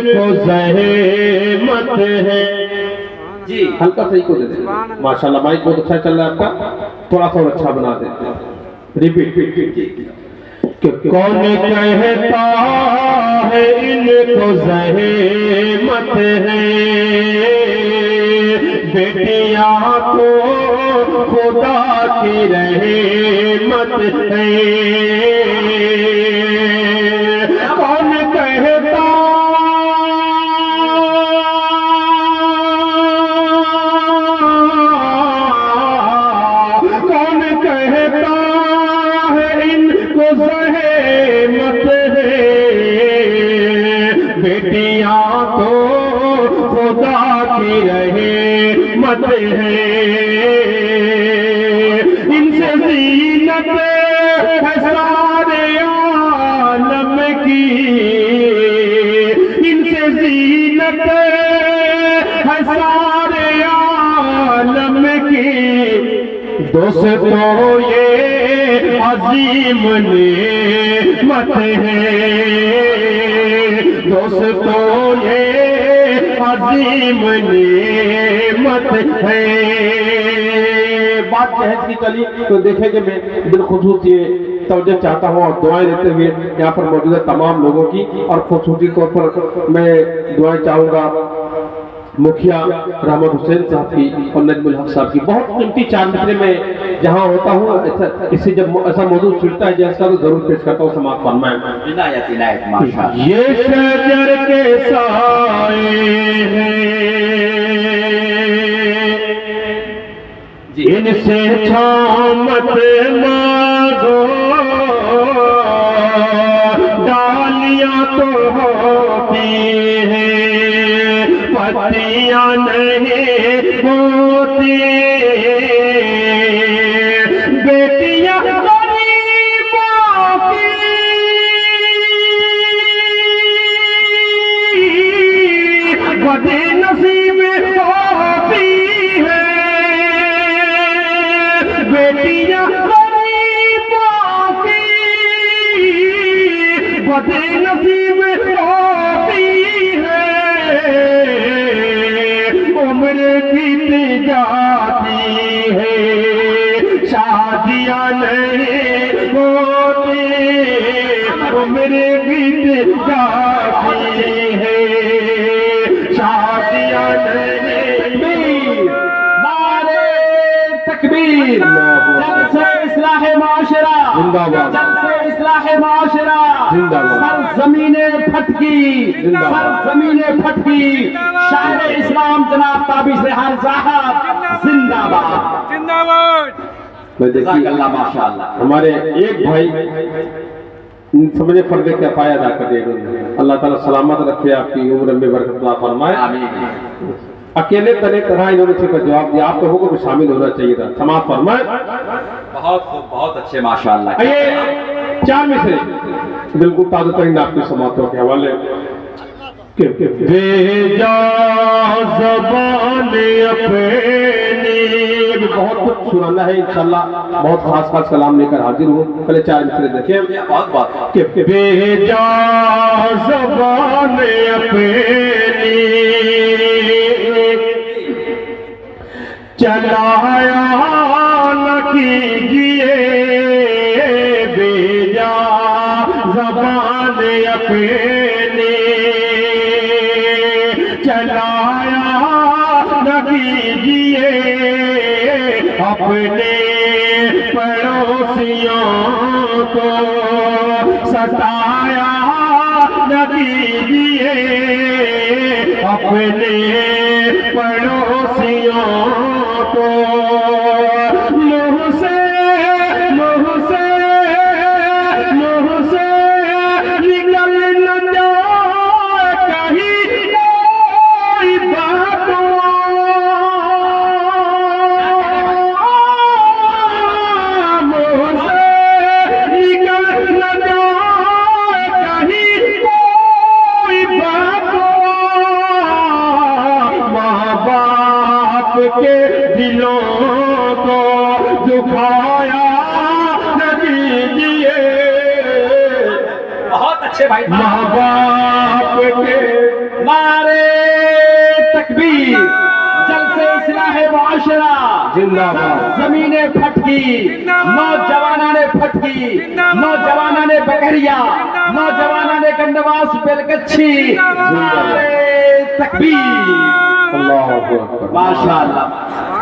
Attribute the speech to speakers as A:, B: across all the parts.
A: इनको ज़हमत है।
B: जी हल्का सही को दे दे। माशाल्लाह माइक बहुत अच्छा चल रहा है आपका, थोड़ा सा और अच्छा बना दे। रिपीट
A: कि कौन कहता है इनको ज़हमत है, बेटियां को खुदा की रहमत है। कौन कहता बेटियां तो खुदा की रहमत है। इनसे ज़ीनत है सारे आलम की, इनसे ज़ीनत है सारे आलम की। दोस्तों ये अजीम नेमत है, दोस्तों ये अजीम नेमत है।
B: बात जहेज की चली तो देखें कि मैं दिल खुशूस ये तवज्जो चाहता हूँ और दुआएं देते हुए यहाँ पर मौजूद तमाम लोगों की, और खुसूसी तौर पर मैं दुआएं चाहूँगा मुखिया रहमत हुसैन साहब की और नजमुल हक साहब की। बहुत कीमती 4 मिसरे में जहाँ होता हूँ इससे जब ऐसा मौजूद छिड़ता है जैसा तो जरूर पेश करता हूँ। समाप्त फरमाएं।
A: माशाअल्लाह। ये शजर के साए हैं, इनसे छामत मांगो, डालियां तो होती हैं पत्तियां नहीं होती। बेटियां गरीबों की बदनसीब होती है, बेटियां गरीबों की बदनसीब होती है। उम्र बीत जाती है शादियां नहीं होती, उम्र बीत जाती है शादियां नहीं। नारे तकबीर, जलसे इस्लाहे माशरा
B: जिंदाबाद,
A: जलसे इस्लाहे माशरा
B: जिंदाबाद।
A: सरजमीने फटकी, सरजमीने फटकी। शायर इस्लाम जनाब ताबिश रेहान साहब जिंदाबाद जिंदाबाद।
B: मैं देखिए माशाअल्लाह हमारे एक भाई समझे फर्ज क्या पाया अदा कर दे। अल्लाह ताला सलामत रखे, आपकी उम्र में बरकत अता फरमाए। अकेले तने तरह इन्होंने इसका जवाब दिया, आप लोगों को भी शामिल होना चाहिए था। समाप्त फरमाए।
C: बहुत खूब, बहुत अच्छे माशाअल्लाह।
B: ये 4 में से बिल्कुल ताज़ा तरीन आपकी समातों के हवाले
A: भेजा ज़बान अपनी,
B: बहुत कुछ सुनाना है इंशाल्लाह। बहुत खास कलाम लेकर हाजिर हूँ। पहले 4 मिसरे देखें।
C: बहुत बात
A: भेजा ज़बान अपनी, चलाया न कीजिए भेजा ज़बान अपनी, चलाया न कीजिए अपने पड़ोसियों को, सताया न कीजिए अपने पड़ोसियों को। मुँह से निकल न जाए कहीं कोई बात, मुँह से निकल न जाए कहीं कोई बात। माँ बाप के दिलों को दुखाया न कीजिए,
C: बहुत अच्छे भाई।
A: माँ बाप के
C: नारे तकबीर, जलसे इस्लाह मुआशरा
B: जिंदाबाद।
C: जमीने फटकी, नौजवाना ने फटकी, नौजवाना ने बकरिया, नौजवाना ने गंडवास बेलकच्छी, नारे तकबीर।
B: अल्लाह अकबर,
C: माशाअल्लाह।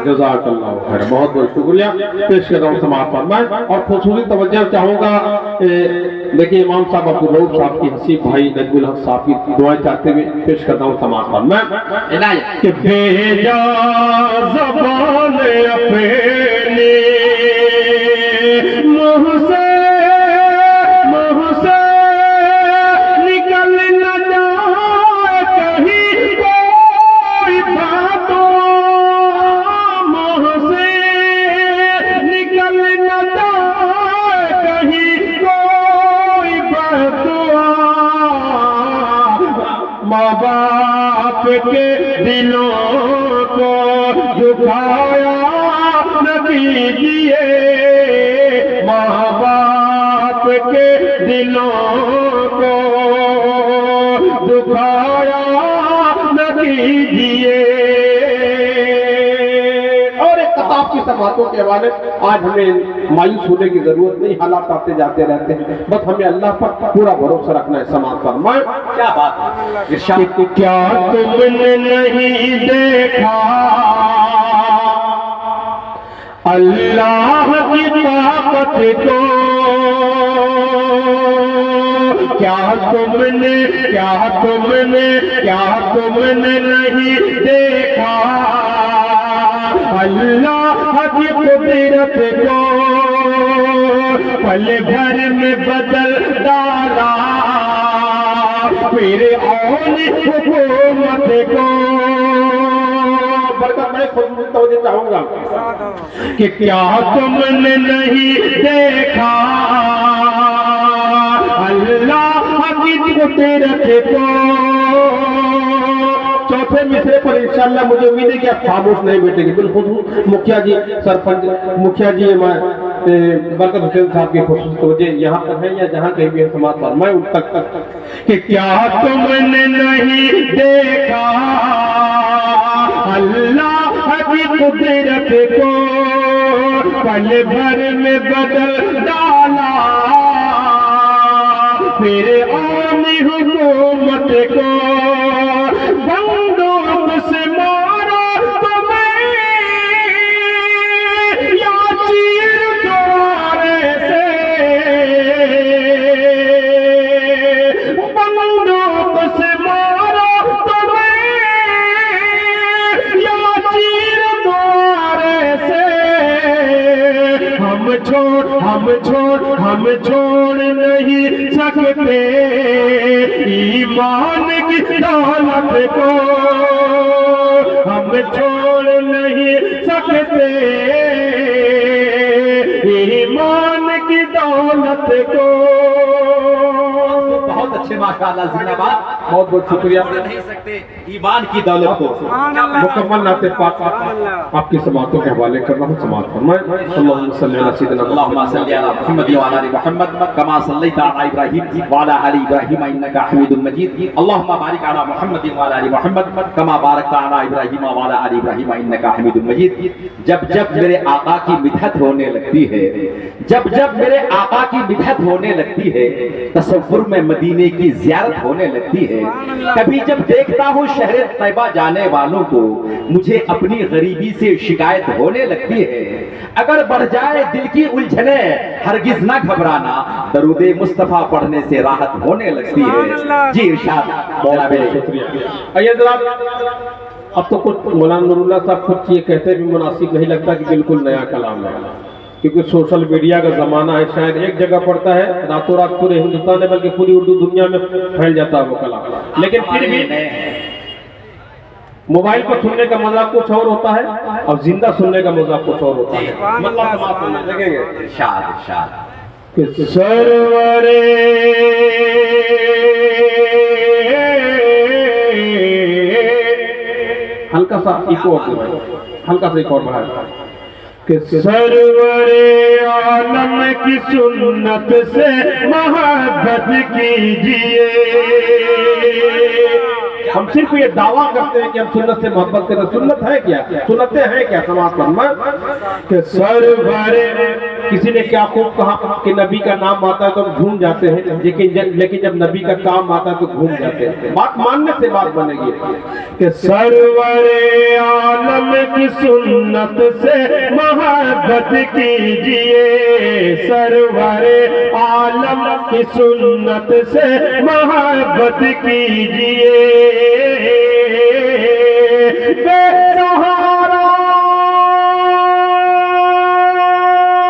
B: जज़ाकल्लाह खैर, बहुत बहुत शुक्रिया। पेश कर रहा हूँ समाअत फरमाएं और खुसूसी तवज्जो चाहूँगा। देखिए इमाम साहब अब्दुल रऊफ साहब की हसीब भाई नजमुल हक साहब की दुआएं चाहते हुए पेश करता हूँ समाअत फरमाएं
C: इनायत
A: कि भेजा ज़बान अपनी मुँह से निकल न जाए कहीं कोई बातों, मुँह से निकल न जाए कहीं कोई बातों। माँ बाप के दिलों को दुखाया न कीजिए, माँ बाप के दिलों को दुखाया न कीजिए।
B: और एक किताब की समातों के हवाले आज हमें मायूस होने की जरूरत नहीं, हालात आते जाते रहते हैं, बस हमें अल्लाह पर पूरा भरोसा रखना है। समाअत फरमाएं।
C: क्या बात है, इरशाद।
A: कि क्या तुमने नहीं देखा अल्लाह की ताकत को, क्या तुमने नहीं देखा अल्लाह की कुदरत को, पल भर में बदल डाला फिर और हुकूमत को।
B: बरकत मैं खुद तवज्जो चाहूंगा
A: कि क्या तुमने नहीं देखा अल्लाह की कुदरत को। चौथे मिसरे पर इंशाअल्लाह मुझे उम्मीद है कि आप खामोश नहीं बैठेंगे। बिल्कुल मुखिया जी, सरपंच मुखिया जी, बरकत हुसैन साहब की खुसूसी तवज्जो यहाँ पर है या जहाँ कहीं भी समाअत फरमाएं उन तक कि क्या तुमने नहीं देखा अल्लाह की कुदरत को, पल भर में बदल डाला फिर आनी हुकूमत को। बंदूक से मारो तुम्हें या चीर द्वारे से, बंदूक से मारो तुम्हें या चीर द्वारे से, हम छोड़ नहीं सकते ईमान की दौलत को, हम छोड़ नहीं सकते ईमान की दौलत को।
C: बहुत अच्छे माशाअल्लाह, जिंदाबाद।
B: बहुत बहुत शुक्रिया।
C: छोड़ नहीं सकते ईमान की दौलत को।
B: मुकम्मल नाते पाक आपकी समातों के हवाले कर रहा हूँ। समाअत फरमाएं। अल्लाहुम्मा सल्ली अला सय्यिदिना
C: अल्लाहुम्मा सल्ली अला मुहम्मद व अला आलि मुहम्मद कमा सल्लैता अला इब्राहीम व अला आलि इब्राहीम इन्नका हमीदुम मजीद। अल्लाहुम्मा बारिक अला मुहम्मद व अला आलि मुहम्मद कमा बारकता अला इब्राहीम व अला आलि इब्राहीम इन्नका हमीदुम मजीद। जब जब मेरे आका की मिदहत होने लगती है, जब जब मेरे आका की मिदहत होने लगती है, तसव्वुर में मदीने की ज़ियारत होने लगती है। कभी जब देखता हूँ शहर तैयबा जाने वालों को, मुझे अपनी गरीबी से शिकायत होने लगती है। अगर बढ़ जाए दिल की उलझने, हरगिज ना घबराना, दरूदे मुस्तफा पढ़ने से राहत होने लगती है। जी इरशाद।
B: शुक्रिया। आइए जनाब, अब तो कुछ मौलाना नूरुल्लाह साहब खुद ये कहते भी मुनासिब नहीं लगता कि बिल्कुल नया कलाम है, क्योंकि सोशल मीडिया का जमाना है। शायद एक जगह पड़ता है, रातों रात पूरे हिंदुस्तान में बल्कि पूरी उर्दू दुनिया में फैल जाता है वो कलाम। लेकिन फिर भी मोबाइल पर सुनने का मजा कुछ और होता है और जिंदा सुनने का मजा कुछ और होता है। मतलब समाअत सुनने लगेंगे।
C: इरशाद इरशाद।
A: कि सरवरे
B: हल्का सा इको और हल्का सा इको और बढ़ाए
A: कि सरवरे आलम की सुन्नत से मोहब्बत कीजिए, हम सिर्फ ये दावा करते हैं कि हम सुन्नत से मोहब्बत करते हैं। सुन्नत है क्या, सुन्नतें हैं क्या समाज पर कि सरवरे, किसी ने क्या खूब कहा कि नबी का नाम आता है तो हम झूम जाते हैं, लेकिन जब नबी का काम आता है तो घूम जाते हैं। बात मानने से बात बनेगी कि सरवरे आलम की सुन्नत से मोहब्बत कीजिए, सरवरे आलम की सुन्नत से मोहब्बत कीजिए। बेसहारा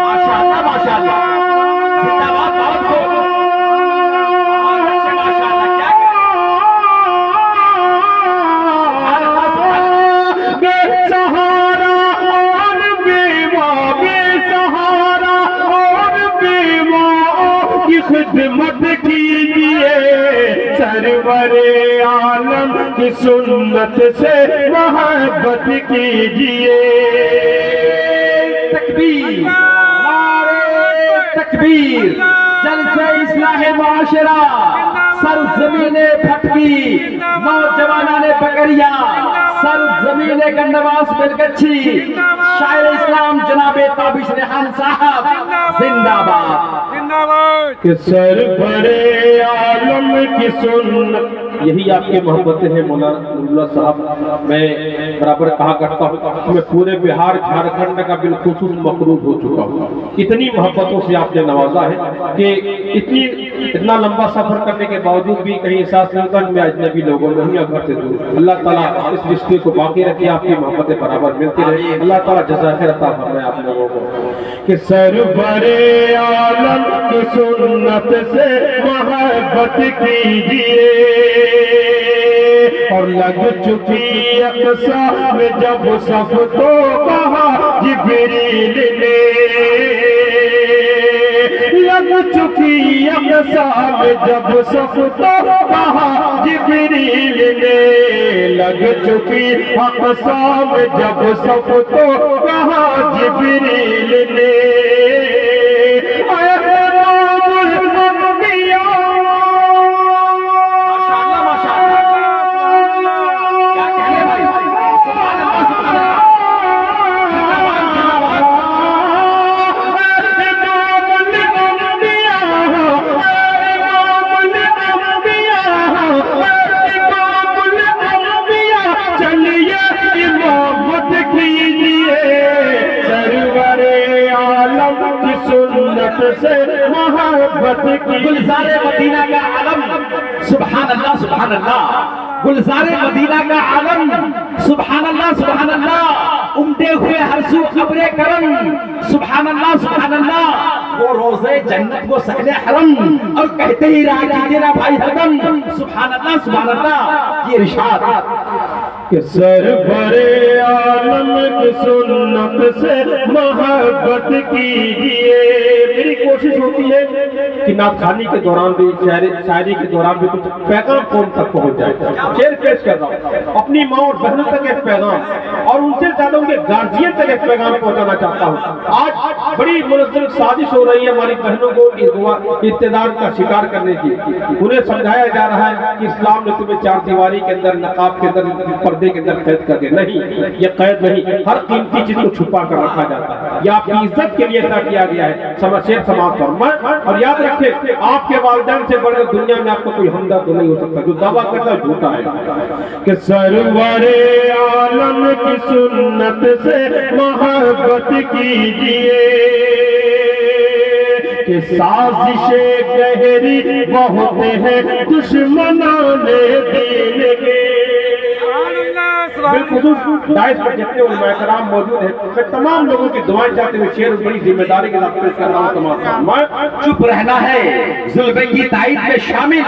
C: माशाअल्लाह माशाअल्लाह, जिंदाबाद भारत को। बहुत अच्छे माशाअल्लाह, क्या
A: बेसहारा और बेवा, बेसहारा और बेवा की खिदमत कीजिए, सरवरे आलम की सुन्नत से मोहब्बत कीजिए।
C: तकबीर, नारे तकबीर, जलसे इस्लाह माशरा, सरजमीने फटकी, नौजवानाने बकरिया, सरजमीने गंडवास बिलगच्छी, शायर इस्लाम जनाबे ताबिश रेहान साहब जिंदाबाद।
A: कि सरवरे आलम की सुन्नत, यही आपकी मोहब्बतें हैं मौलाना साहब। मैं बराबर कहा करता हूँ, मैं पूरे बिहार झारखंड का बिलखुसूस मकरूब हो चुका हूँ। इतनी मोहब्बतों से आपने नवाजा है कि इतना लंबा सफर करने के बावजूद भी कहीं एहसास नहीं होता कि मैं अजनबी लोगों में हूँ या घर से दूर। अल्लाह ताला इस रिश्ते को बाकी रखे, आपकी मोहब्बतें बराबर मिलती रहे। अल्लाह ताला जज़ा खैर अता फरमाए आप लोगों को। कि सरवरे आलम की सुन्नत से मोहब्बत कीजिए, और लग चुकी अक़सा में जब सफ तो कहा जिब्रील ने, लग चुकी अक़सा में जब सफ तो कहा जिब्रील ने, लग चुकी अक़सा में जब सफ तो कहा जिब्रील ने। से मोहब्बत की,
C: गुलज़ारे मदीना का आलम, सुभान अल्लाह सुभान अल्लाह, गुलज़ारे मदीना का आलम, सुभान अल्लाह सुभान अल्लाह, उमटे हुए हरसू खबरे करम, सुभान अल्लाह, वो रोज़े जन्नत वो सहले हरम, और कहते ही रहा कीजिए ना भाई हरदम, सुभान अल्लाह, ये इरशाद
A: कि सरवरे आलम की सुन्नत से मोहब्बत कीजिए। मेरी कोशिश होती है कि नाथखानी के दौरान भी, शायरी के दौरान भी कुछ पैगाम कौम तक पहुंच जाए। शेर पेश कर रहा हूँ, अपनी माँ और बहनों तक एक पैगाम, और उनसे ज्यादा उनके गार्जियन तक एक पैगाम पहुंचाना चाहता हूँ। आज बड़ी मुनज़्ज़म साजिश हो रही है हमारी बहनों को इक़्तिदार का शिकार करने की। उन्हें समझाया जा रहा है कि इस्लाम ने तुम्हें चार दीवारी के अंदर, नकाब के अंदर, पर्दे के अंदर कैद कर दिया। नहीं, ये कैद नहीं, हर कीमती चीज को छुपा कर रखा जाता है। ये आपकी इज्जत के लिए ऐसा किया गया है, शेर समाज पर। और याद रखें, आपके वालिदैन से बढ़कर दुनिया में आपको कोई हमदर्द नहीं हो सकता। जो दावा करता है झूठा है। कि सरवरे आलम की सुन्नत से मोहब्बत कीजिए, कि साजिशें गहरी बहुत है दुश्मनों ने दीन के। बिल्कुल डाइस पर जितने उलमाए कराम मौजूद हैं, मैं तमाम लोगों की दुआएं चाहते हुए शेर बड़ी जिम्मेदारी के साथ पेश कर रहा हूँ। तमाम
C: चुप रहना है जुल्म की ताईद में शामिल,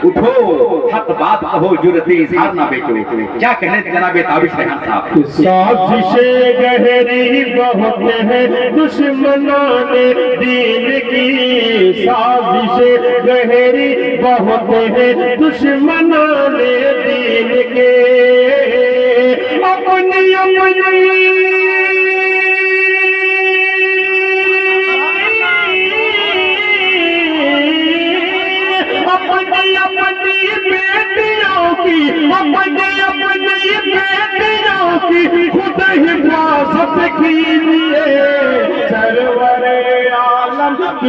C: उठो हक बात कहो, जुर्रते इज़हार ना बेचो। क्या कहने जनाबे ताबिश रेहान साहब?
A: साजिशें गहरी बहुत है दुश्मनों ने दीन की, साजिशें गहरी बहुत है दुश्मनों ने दीन के। अपनी अपनी बेटियों की, अपनी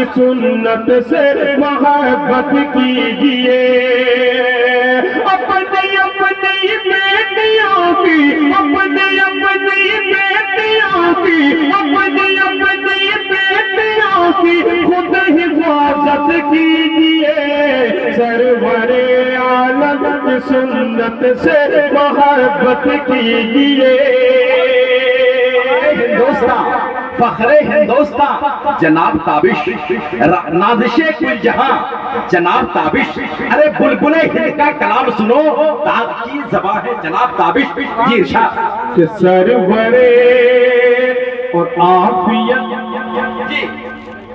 B: की सुन्नत से मोहब्बत कीजिए, अपनी अपनी बेटियों की, अपनी अपनी बेटियों की, अपनी अपनी बेटियों की खुद हिफाजत कीजिए, सरवरे आलम की सुन्नत से मोहब्बत कीजिए।
C: हिंदुस्तान फखरे हिंदुस्तान जनाब ताबिश, नाज़िशे कुल जहां जनाब ताबिश। अरे बुलबुले हिंद का कलाम सुनो, ताज की ज़बां है जनाब ताबिश। जी इरशाद
B: कि सरवरे और आफियत
C: जी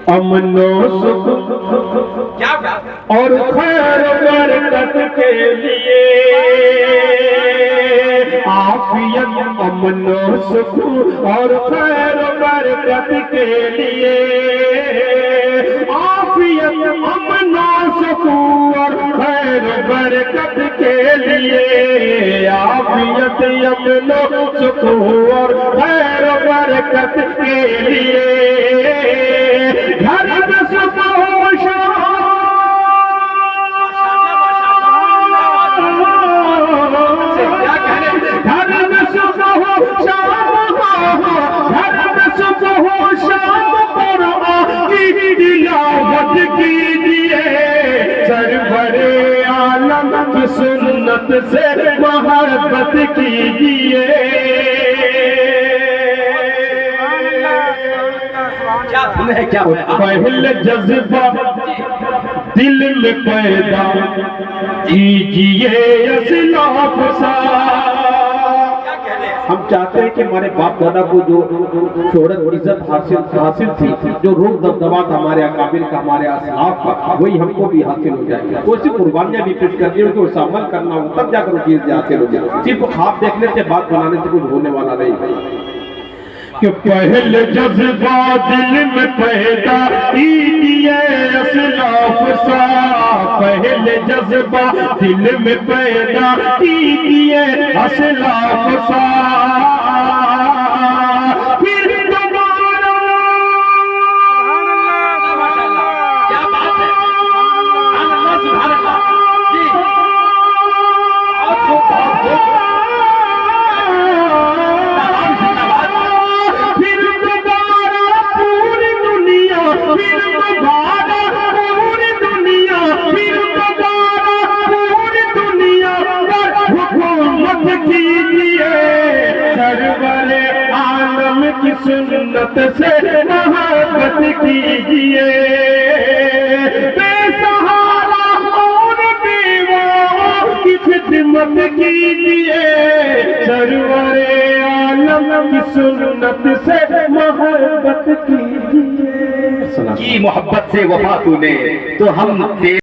B: अमनो सुख
C: क्या
B: और खैर बरकत के लिए, आफियत अमनो सुख और खैर बरकत के लिए, आफियत अमनो सुख और खैर बरकत के लिए, आफियत अमनो सुख और खैर बरकत के लिए, घर में सुबह घर में सुबह शाम, घर में सुबह शाम कुरान की तिलावत कीजिए, सरवरे आलम की सुन्नत से मोहब्बत कीजिए।
C: क्या धुन है, क्या
B: पहले जज्बा दिल में पैदा कीजिए असलाफ सा। हम चाहते हैं कि हमारे बाप दादा को जो शोहरत इज्जत हासिल थी, जो रूह दबदबा था हमारे अकाबिर का, हमारे असलाफ का, वही हमको भी हासिल हो जाए। वो सिर्फ कुर्बानियां भी पेश करनी होगी, उसका अमल करना हो, तब जाकर वो चीज हासिल होगी। सिर्फ ख्वाब देखने से, बात बनाने से कुछ होने वाला नहीं। कि पहले जज्बा दिल में पैदा कीजिए असलाफ सा, पहले जज्बा दिल में पैदा कीजिए असलाफ सा, फिर दोबारा
C: क्या बात है, सुभान अल्लाह जी।
B: की सुन्नत से मोहब्बत कीजिए, बेसहारा और बेवाओं की खिदमत कीजिए, सरवरे आलम की सुन्नत से मोहब्बत कीजिए।
C: की मोहब्बत से वफा तूने तो हम